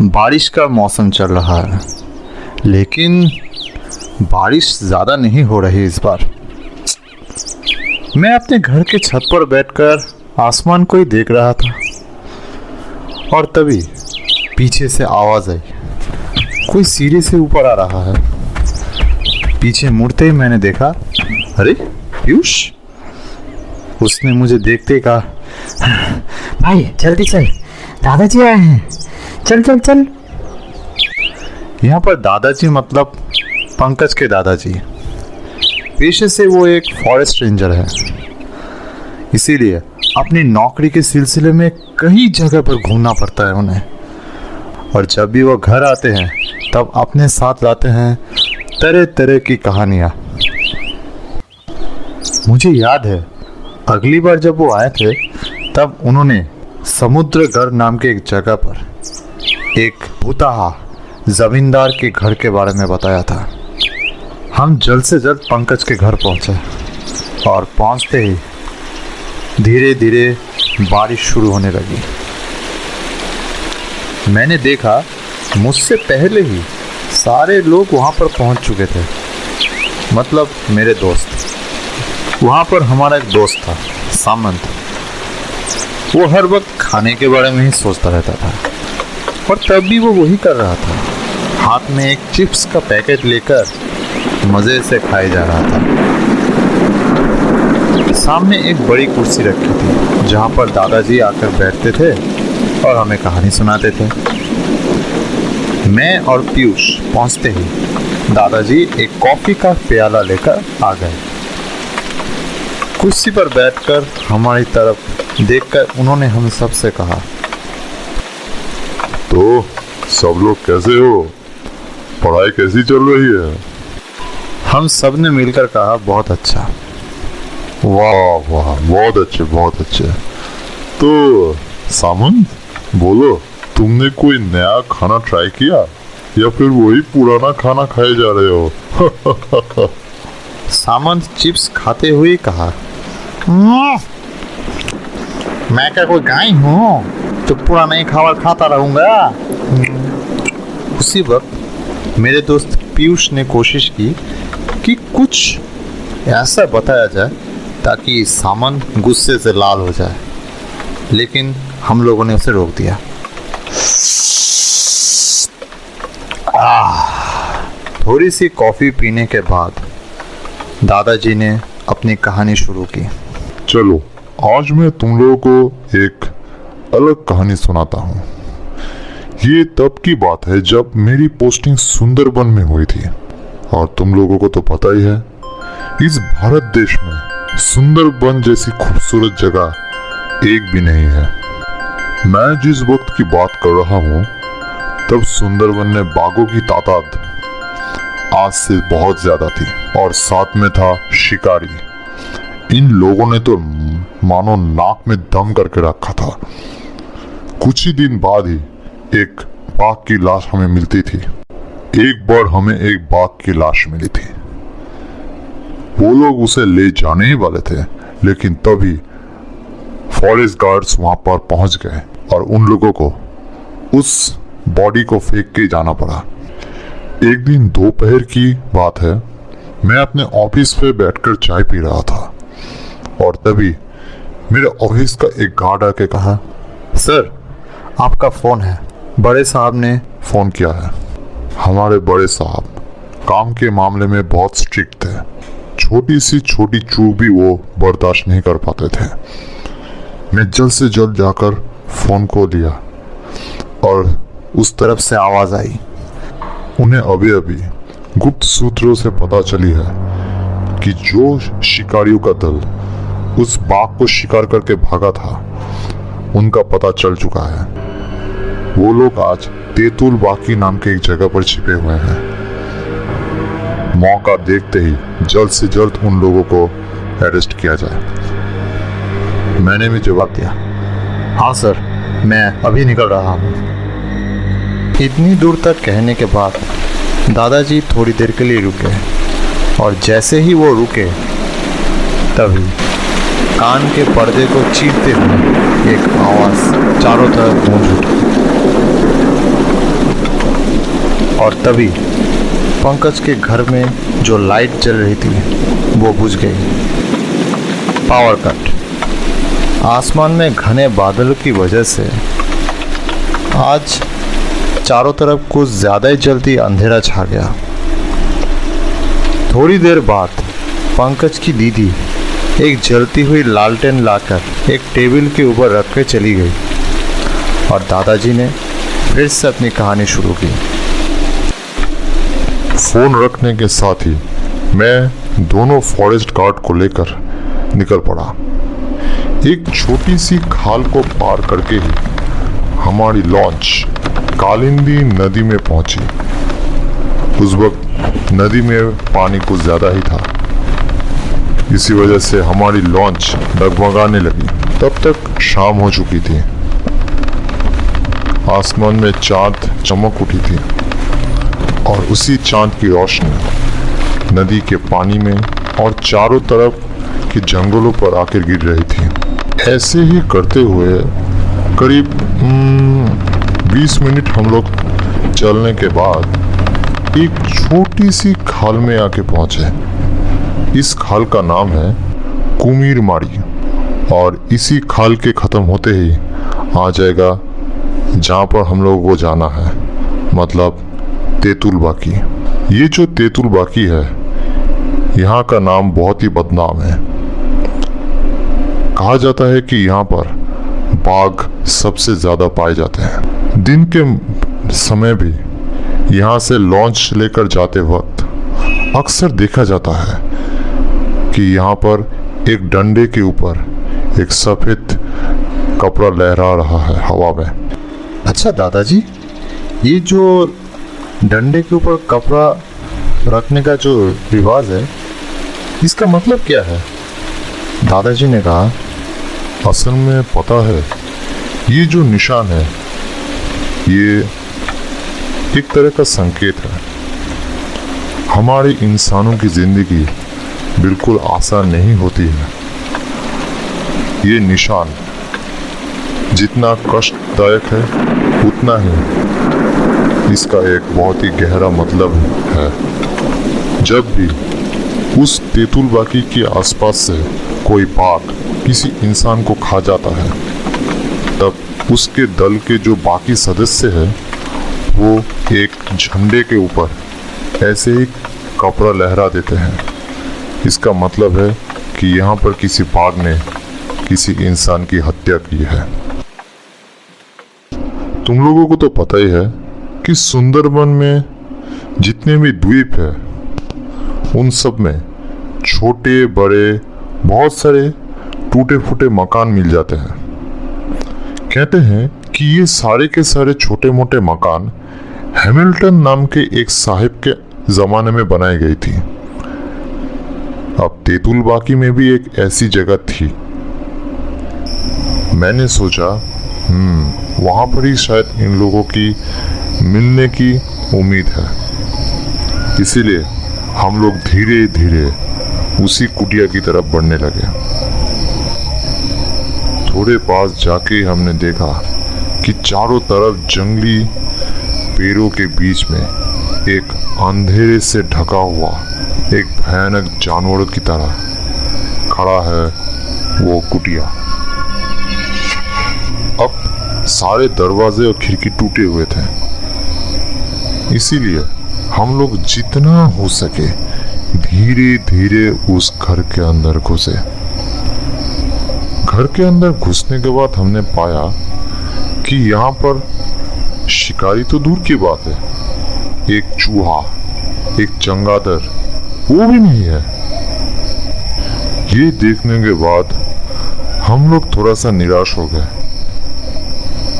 बारिश का मौसम चल रहा है, लेकिन बारिश ज़्यादा नहीं हो रही इस बार। मैं अपने घर के छत पर बैठकर आसमान को ही देख रहा था और तभी पीछे से आवाज़ आई। कोई सीढ़ी से ऊपर आ रहा है। पीछे मुड़ते ही मैंने देखा, अरे पीयूष। उसने मुझे देखते ही कहा, भाई जल्दी चल, दादाजी आए हैं, चल चल चल। यहाँ पर दादाजी मतलब पंकज के दादाजी। पेशे से वो एक फॉरेस्ट रेंजर है, इसीलिए अपनी नौकरी के सिलसिले में कई जगह पर घूमना पड़ता है उन्हें। और जब भी वो घर आते हैं तब अपने साथ लाते हैं तरह तरह की कहानियाँ। मुझे याद है अगली बार जब वो आए थे तब उन्होंने समुद्रगढ़ नाम के एक जगह पर एक भूताहा जमींदार के घर के बारे में बताया था। हम जल्द से जल्द पंकज के घर पहुंचे और पहुंचते ही धीरे धीरे बारिश शुरू होने लगी। मैंने देखा मुझसे पहले ही सारे लोग वहां पर पहुंच चुके थे, मतलब मेरे दोस्त। वहां पर हमारा एक दोस्त था सामंत। वो हर वक्त खाने के बारे में ही सोचता रहता था और तब भी वो वही कर रहा था। हाथ में एक चिप्स का पैकेट लेकर मज़े से खाए जा रहा था। सामने एक बड़ी कुर्सी रखी थी जहाँ पर दादाजी आकर बैठते थे और हमें कहानी सुनाते थे। मैं और पीयूष पहुँचते ही दादाजी एक कॉफ़ी का प्याला लेकर आ गए। कुर्सी पर बैठकर हमारी तरफ देखकर उन्होंने हम सबसे कहा, तो सब लोग कैसे हो? पढ़ाई कैसी चल रही है? हम सब ने मिलकर कहा, बहुत अच्छा। वाह वाह, बहुत अच्छे बहुत अच्छे। तो सामंत बोलो, तुमने कोई नया खाना ट्राई किया या फिर वही पुराना खाना खाए जा रहे हो? सामंत चिप्स खाते हुए कहा, मैं क्या कोई गाय हूँ जो पुराना ही खाना खाता रहूंगा। उसी वक्त मेरे दोस्त पीयूष ने कोशिश की कि कुछ ऐसा बताया जाए ताकि सामंत गुस्से से लाल हो जाए, लेकिन हम लोगों ने उसे रोक दिया। थोड़ी सी कॉफ़ी पीने के बाद दादाजी ने अपनी कहानी शुरू की। चलो आज मैं तुम लोगों को एक अलग कहानी सुनाता हूँ। ये तब की बात है जब मेरी पोस्टिंग सुंदरबन में हुई थी। और तुम लोगों को तो पता ही है, इस भारत देश में सुंदरबन जैसी खूबसूरत जगह एक भी नहीं है। मैं जिस वक्त की बात कर रहा हूँ तब सुंदरबन में बाघों की तादाद आज से बहुत ज्यादा थी और साथ में था शिकारी। इन लोगों ने तो मानो नाक में दम करके रखा था। कुछ ही दिन बाद ही एक बाघ की लाश हमें मिलती थी। एक बार हमें एक बाघ की लाश मिली थी। वो लोग उसे ले जाने ही वाले थे, लेकिन तभी फॉरेस्ट गार्ड्स वहां पर पहुंच गए और उन लोगों को उस बॉडी को फेंक के जाना पड़ा। एक दिन दोपहर की बात है, मैं अपने ऑफिस पे बैठकर चाय पी रहा था और तभी मेरे ऑफिस का एक गार्ड आके कहा, सर आपका फ़ोन है, बड़े साहब ने फ़ोन किया है। हमारे बड़े साहब काम के मामले में बहुत स्ट्रिक्ट थे। छोटी सी छोटी चूक भी वो बर्दाश्त नहीं कर पाते थे। मैं जल्द से जल्द जाकर फ़ोन को लिया और उस तरफ से आवाज़ आई, उन्हें अभी अभी गुप्त सूत्रों से पता चली है कि जो शिकारियों का दल उस बाघ को शिकार करके भागा था, उनका पता चल चुका है। वो लोग आज तेतुल बाकी नाम के एक जगह पर छिपे हुए हैं। मौका देखते ही जल्द से जल्द उन लोगों को अरेस्ट किया जाए। मैंने भी जवाब दिया, हाँ सर, मैं अभी निकल रहा हूँ। इतनी दूर तक कहने के बाद दादाजी थोड़ी देर के लिए रुके और जैसे ही वो रुके तभी कान के पर्दे को चीरते हुए एक आवाज़ चारों तरफ गूंज उठी। और तभी पंकज के घर में जो लाइट जल रही थी वो बुझ गई। Power cut. आसमान में घने बादलों की वजह से आज चारों तरफ कुछ ज़्यादा ही जल्दी अंधेरा छा गया। थोड़ी देर बाद पंकज की दीदी एक जलती हुई लालटेन लाकर एक टेबल के ऊपर रख के चली गई और दादाजी ने फिर से अपनी कहानी शुरू की। फोन रखने के साथ ही मैं दोनों फॉरेस्ट गार्ड को लेकर निकल पड़ा। एक छोटी सी खाल को पार करके ही हमारी लॉन्च कालिंदी नदी में पहुंची। उस वक्त नदी में पानी कुछ ज्यादा ही था, इसी वजह से हमारी लॉन्च डगमगाने लगी। तब तक शाम हो चुकी थी। आसमान में चांद चमक उठी थी और उसी चांद की रोशनी नदी के पानी में और चारों तरफ के जंगलों पर आकर गिर रही थी। ऐसे ही करते हुए करीब 20 मिनट हम लोग चलने के बाद एक छोटी सी खाल में आके पहुंचे। इस खाल का नाम है कुमीर मारी और इसी खाल के खत्म होते ही आ जाएगा जहाँ पर हम लोग को जाना है, मतलब तेतुल बाकी। ये जो तेतुल बाकी है, यहाँ का नाम बहुत ही बदनाम है। कहा जाता है कि यहाँ पर बाघ सबसे ज्यादा पाए जाते हैं। दिन के समय भी यहाँ से लॉन्च लेकर जाते वक्त अक्सर देखा जाता है कि यहाँ पर एक डंडे के ऊपर एक सफेद कपड़ा लहरा रहा है हवा में। अच्छा दादाजी, ये जो डंडे के ऊपर कपड़ा रखने का जो रिवाज है, इसका मतलब क्या है? दादाजी ने कहा, असल में पता है, ये जो निशान है ये एक तरह का संकेत है। हमारे इंसानों की जिंदगी बिल्कुल आसान नहीं होती है। ये निशान जितना कष्टदायक है उतना ही इसका एक बहुत ही गहरा मतलब है। जब भी उस तेतुल बाकी के आसपास से कोई बाघ किसी इंसान को खा जाता है, तब उसके दल के जो बाकी सदस्य हैं वो एक झंडे के ऊपर ऐसे ही कपड़ा लहरा देते हैं। इसका मतलब है कि यहाँ पर किसी बाघ ने किसी इंसान की हत्या की है। तुम लोगों को तो पता ही है कि सुंदरबन में जितने भी द्वीप है उन सब में छोटे बड़े बहुत सारे टूटे फूटे मकान मिल जाते हैं। कहते हैं कि ये सारे के सारे छोटे मोटे मकान हैमिल्टन नाम के एक साहिब के जमाने में बनाई गई थी। अब तेतुल बाकी में भी एक ऐसी जगह थी। मैंने सोचा वहां पर ही शायद इन लोगों की मिलने की उम्मीद है, इसीलिए हम लोग धीरे धीरे उसी कुटिया की तरफ बढ़ने लगे। थोड़े पास जाके हमने देखा कि चारों तरफ जंगली पेड़ों के बीच में एक अंधेरे से ढका हुआ एक भयानक जानवर की तरह खड़ा है वो कुटिया। अब सारे दरवाजे और खिड़की टूटे हुए थे, इसीलिए हम लोग जितना हो सके धीरे धीरे उस घर के अंदर घुसे। घर के अंदर घुसने के बाद हमने पाया कि यहाँ पर शिकारी तो दूर की बात है, एक चूहा, एक चमगादड़ वो भी नहीं है। ये देखने के बाद हम लोग थोड़ा सा निराश हो गए।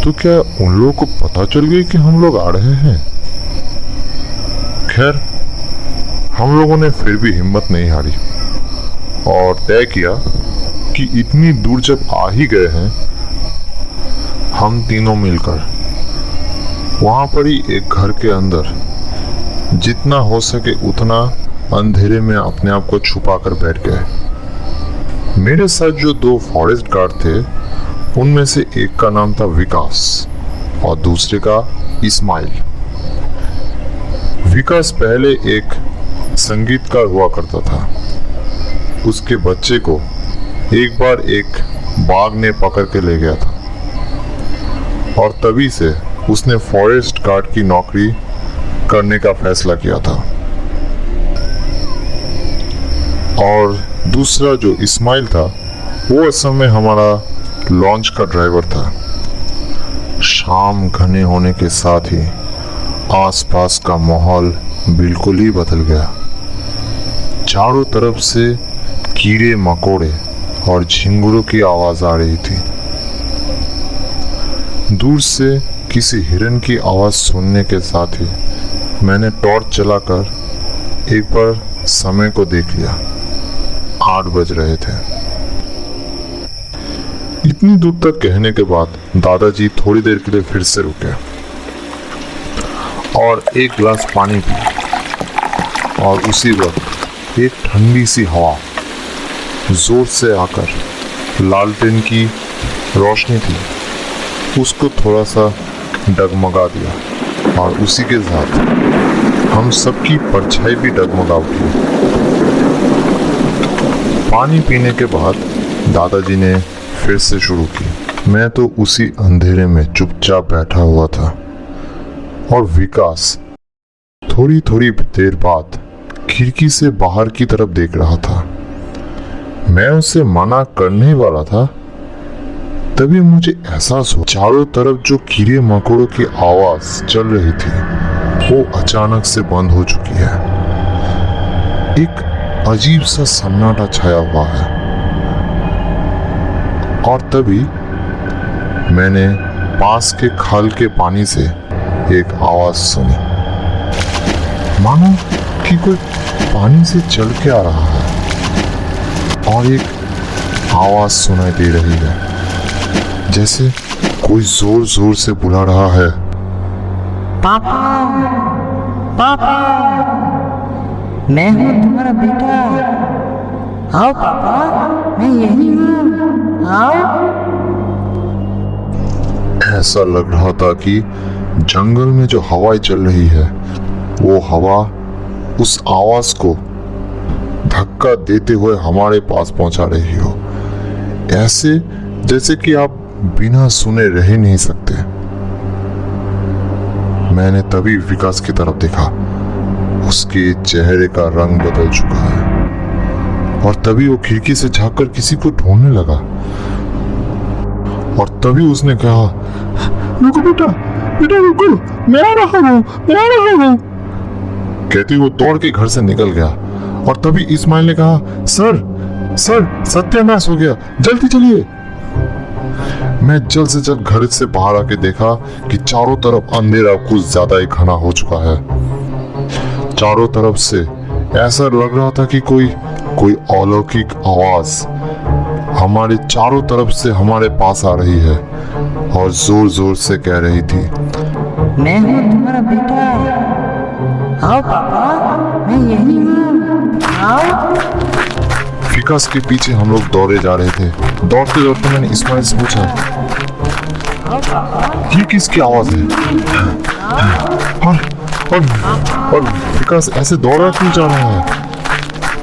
तो क्या उन लोगों को पता चल गई कि हम लोग आ रहे हैं? खैर, हम लोगों ने फिर भी हिम्मत नहीं हारी और तय किया कि इतनी दूर जब आ ही गए हैं, हम तीनों मिलकर वहां पर ही एक घर के अंदर जितना हो सके उतना अंधेरे में अपने आप को छुपा कर बैठ गए। मेरे साथ जो दो फॉरेस्ट गार्ड थे उनमें से एक का नाम था विकास और दूसरे का इस्माइल। विकास पहले एक संगीतकार हुआ करता था। उसके बच्चे को एक बार एक बाघ ने पकड़ के ले गया था और तभी से उसने फॉरेस्ट गार्ड की नौकरी करने का फैसला किया था। और दूसरा जो इस्माइल था वो असल में हमारा लॉन्च का ड्राइवर था। शाम घने होने के साथ ही आसपास का माहौल बिल्कुल ही बदल गया। चारों तरफ से कीड़े मकोड़े और झिंगुरों की आवाज आ रही थी। दूर से किसी हिरन की आवाज सुनने के साथ ही मैंने टॉर्च जलाकर एक बार समय को देख लिया। 8 बज रहे थे। इतनी दूर तक कहने के बाद दादाजी थोड़ी देर के लिए फिर से रुके और एक गिलास पानी पिया। और उसी वक्त एक ठंडी सी हवा जोर से आकर लालटेन की रोशनी थी उसको थोड़ा सा डगमगा दिया और उसी के साथ हम सबकी परछाई भी डगमगा उठी। पानी पीने के बाद दादाजी ने फिर से शुरू की। मैं तो उसी अंधेरे में चुपचाप बैठा हुआ था और विकास थोड़ी थोड़ी देर बाद खिड़की से बाहर की तरफ देख रहा था। मैं उसे मना करने वाला था तभी मुझे एहसास हुआ चारों तरफ जो कीड़े मकोड़ों की आवाज चल रही थी वो अचानक से बंद हो चुकी है। एक अजीब सा सन्नाटा छाया हुआ है और तभी मैंने पास के खाल के पानी से एक आवाज सुनी, मानो कि कोई पानी से चल के आ रहा है और एक आवाज सुनाई दे रही है जैसे कोई जोर जोर से बुला रहा है, पापा, पापा, मैं हूँ तुम्हारा बेटा। आओ पापा, मैं यही हूँ, आओ। ऐसा लग रहा था कि जंगल में जो हवाएं चल रही है वो हवा उस आवाज को धक्का देते हुए हमारे पास पहुंचा रही हो, ऐसे जैसे कि आप बिना सुने रह ही नहीं सकते। मैंने तभी विकास की तरफ देखा। उसके चेहरे का रंग बदल चुका है और तभी वो खिड़की से झांककर किसी को ढूंढने लगा और तभी उसने कहा, रुको बेटा, बेटा रुको, मैं आ रहा हूँ, मैं आ रहा हूँ। कहती वो दौड़ के घर से निकल गया और तभी इस्माइल ने कहा, सर सर सत्यानाश हो गया, जल्दी चलिए। मैं जल्द से जल्द घर से बाहर आके देखा कि चारों तरफ अंधेरा कुछ ज्यादा ही घना हो चुका है। चारों तरफ से ऐसा लग रहा था कि कोई अलौकिक आवाज हमारे चारों तरफ से हमारे पास आ रही है और जोर जोर से कह रही थी, मैं हूँ तुम्हारा बेटा। आओ पापा, मैं यही हूँ, आओ। विकास के पीछे हम लोग दौड़े जा रहे थे। दौड़ते दौड़ते मैंने इस्माइल से पूछा, ये किसकी आवाज है? और विकास ऐसे दौड़ा क्यों जा रहा है?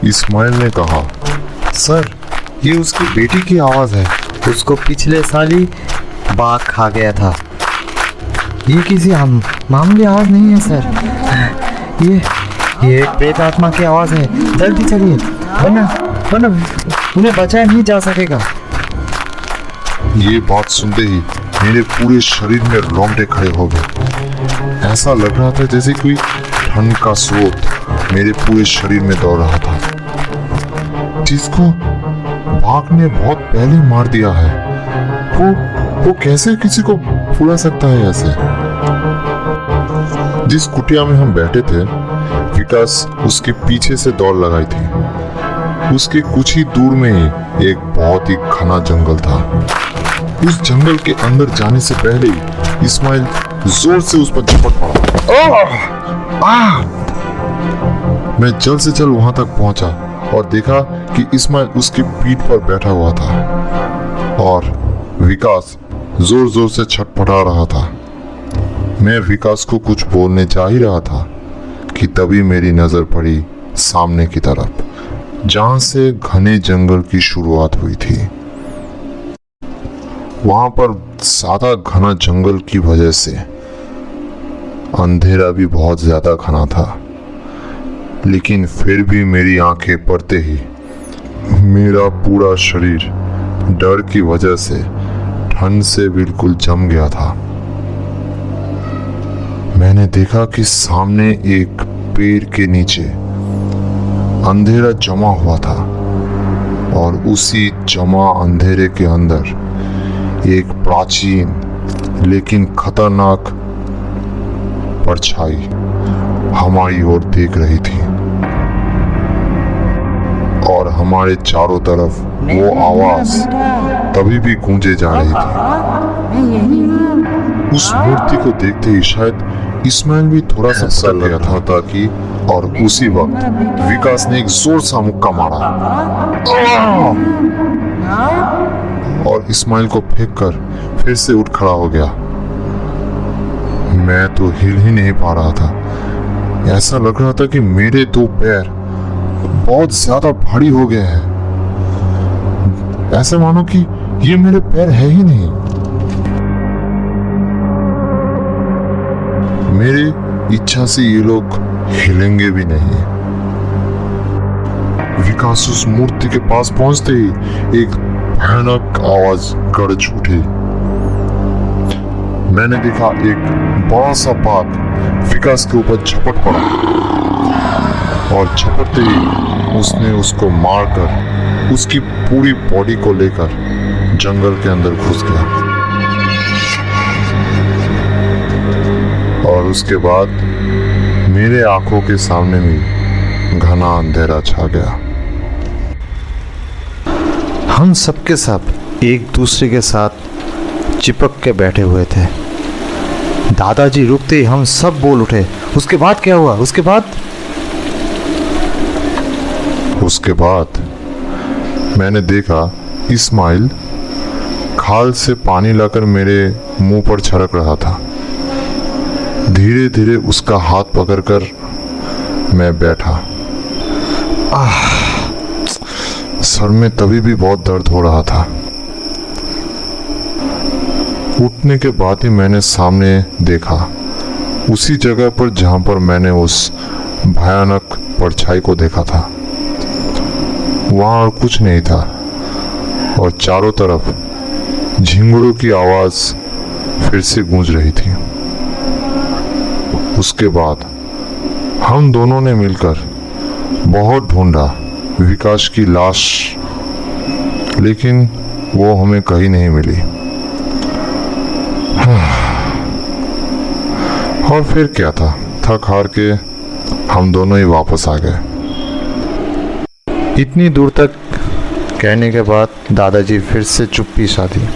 इस्माइल ने कहा, सर ये उसकी बेटी की आवाज है। उसको पिछले साल ही बाघ खा गया था। ये किसी मामूली आवाज नहीं है सर, ये एक प्रेत आत्मा की आवाज है। जल्दी चलिए, वरना उन्हें बचाया नहीं जा सकेगा। ये बात सुनते ही मेरे पूरे शरीर में रोंगटे खड़े हो गए। ऐसा लग रहा था जैसे कोई ठंड का स्रोत मेरे पूरे शरीर में दौड़ रहा था, जिसको बाघ ने बहुत पहले मार दिया है। वो कैसे किसी को भुला सकता है ऐसे? जिस कुटिया में हम बैठे थे, विकास उसके पीछे से दौड़ लगाई थी। उसके कुछ ही दूर में ही एक बहुत ही घना जंगल था। उस जंगल के अंदर जाने से पहले ही इस्माइल जोर से उस पर झपट पड़ा। मैं जल्द से जल्द वहां तक पहुंचा और देखा कि इस्माइल उसकी पीठ पर बैठा हुआ था और विकास जोर जोर से छटपटा रहा था। मैं विकास को कुछ बोलने जा ही रहा था कि तभी मेरी नजर पड़ी सामने की तरफ, जहां से घने जंगल की शुरुआत हुई थी। वहां पर ज्यादा घना जंगल की वजह से अंधेरा भी बहुत ज्यादा घना था, लेकिन फिर भी मेरी आंखें पड़ते ही मेरा पूरा शरीर डर की वजह से ठंड से बिल्कुल जम गया था। मैंने देखा कि सामने एक पेड़ के नीचे अंधेरा जमा हुआ था और उसी जमा अंधेरे के अंदर एक प्राचीन लेकिन खतरनाक परछाई हमारी ओर देख रही थी और हमारे चारों तरफ वो आवाज तभी भी गूंजे जा रही थी। उस मूर्ति को देखते ही शायद इस्माइल भी थोड़ा सा सक गया था ताकि, और उसी वक्त विकास ने एक जोर सा मुक्का मारा और इस्माइल को फेंक कर फिर से उठ खड़ा हो गया। मैं तो हिल ही नहीं पा रहा था। ऐसा लग रहा था कि मेरे दो पैर बहुत ज्यादा भारी हो गए हैं, ऐसे मानो कि ये मेरे पैर है ही नहीं। मेरी इच्छा से ये लोग हिलेंगे भी नहीं। विकास उस मूर्ति के पास पहुंचते ही एक भयानक आवाज गरज उठी। मैंने देखा एक बड़ा सा बाघ विकास के ऊपर झपट पड़ा और झपटते ही उसने उसको मारकर उसकी पूरी बॉडी को लेकर जंगल के अंदर घुस गया। और उसके बाद मेरे आंखों के सामने भी घना अंधेरा छा गया। हम सब के सब एक दूसरे के साथ चिपक के बैठे हुए थे। दादाजी रुकते ही हम सब बोल उठे, उसके बाद क्या हुआ? उसके बाद मैंने देखा इस्माइल खाल से पानी लाकर मेरे मुंह पर छिड़क रहा था। धीरे धीरे उसका हाथ पकड़कर मैं बैठा। सर में तभी भी बहुत दर्द हो रहा था। उठने के बाद ही मैंने सामने देखा, उसी जगह पर जहां पर मैंने उस भयानक परछाई को देखा था, वहां और कुछ नहीं था और चारों तरफ झिंगुरों की आवाज फिर से गूंज रही थी। उसके बाद हम दोनों ने मिलकर बहुत ढूंढा विकास की लाश, लेकिन वो हमें कहीं नहीं मिली। और फिर क्या था, थक हार के हम दोनों ही वापस आ गए। इतनी दूर तक कहने के बाद दादाजी फिर से चुप्पी सा दी।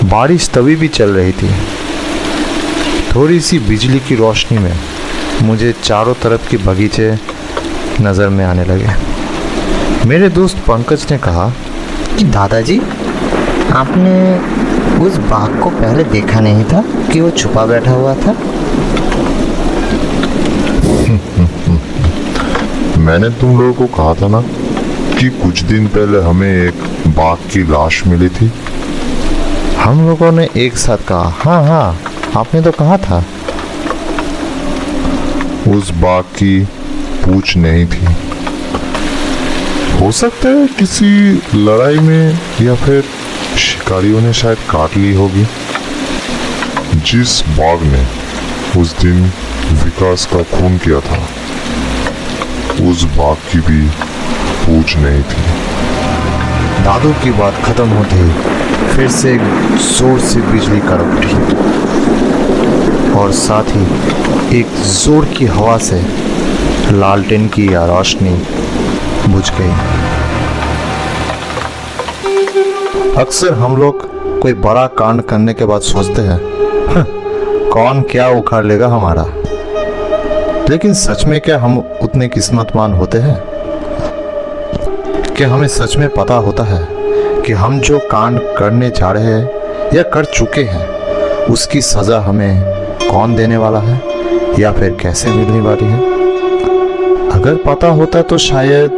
बारिश तभी भी चल रही थी। थोड़ी सी बिजली की रोशनी में मुझे चारों तरफ के बगीचे नज़र में आने लगे। मेरे दोस्त पंकज ने कहा कि दादाजी, आपने उस बाघ को पहले देखा नहीं था कि वो छुपा बैठा हुआ था? मैंने तुम लोगों को कहा था ना कि कुछ दिन पहले हमें एक बाघ की लाश मिली थी। हम लोगों ने एक साथ कहा, हाँ, आपने तो कहा था। उस बाघ की पूंछ नहीं थी। हो सकता है किसी लड़ाई में या फिर शिकारियों ने शायद काट ली होगी। जिस बाघ ने उस दिन विकास का खून किया था, उस बाघ की भी पूंछ नहीं थी। दादू की बात खत्म होते ही फिर से जोर से बिजली कड़क उठी और साथ ही एक जोर की हवा से लालटेन की रोशनी बुझ गई। अक्सर हम लोग कोई बड़ा कांड करने के बाद सोचते हैं, कौन क्या उखाड़ लेगा हमारा। लेकिन सच में क्या हम उतने किस्मतवान होते हैं? क्या हमें सच में पता होता है कि हम जो कांड करने जा रहे हैं या कर चुके हैं, उसकी सज़ा हमें कौन देने वाला है या फिर कैसे मिलने वाली है। अगर पता होता तो शायद।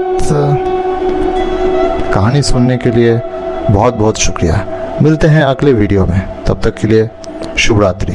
कहानी सुनने के लिए बहुत बहुत शुक्रिया। मिलते हैं अगले वीडियो में, तब तक के लिए शुभ रात्रि।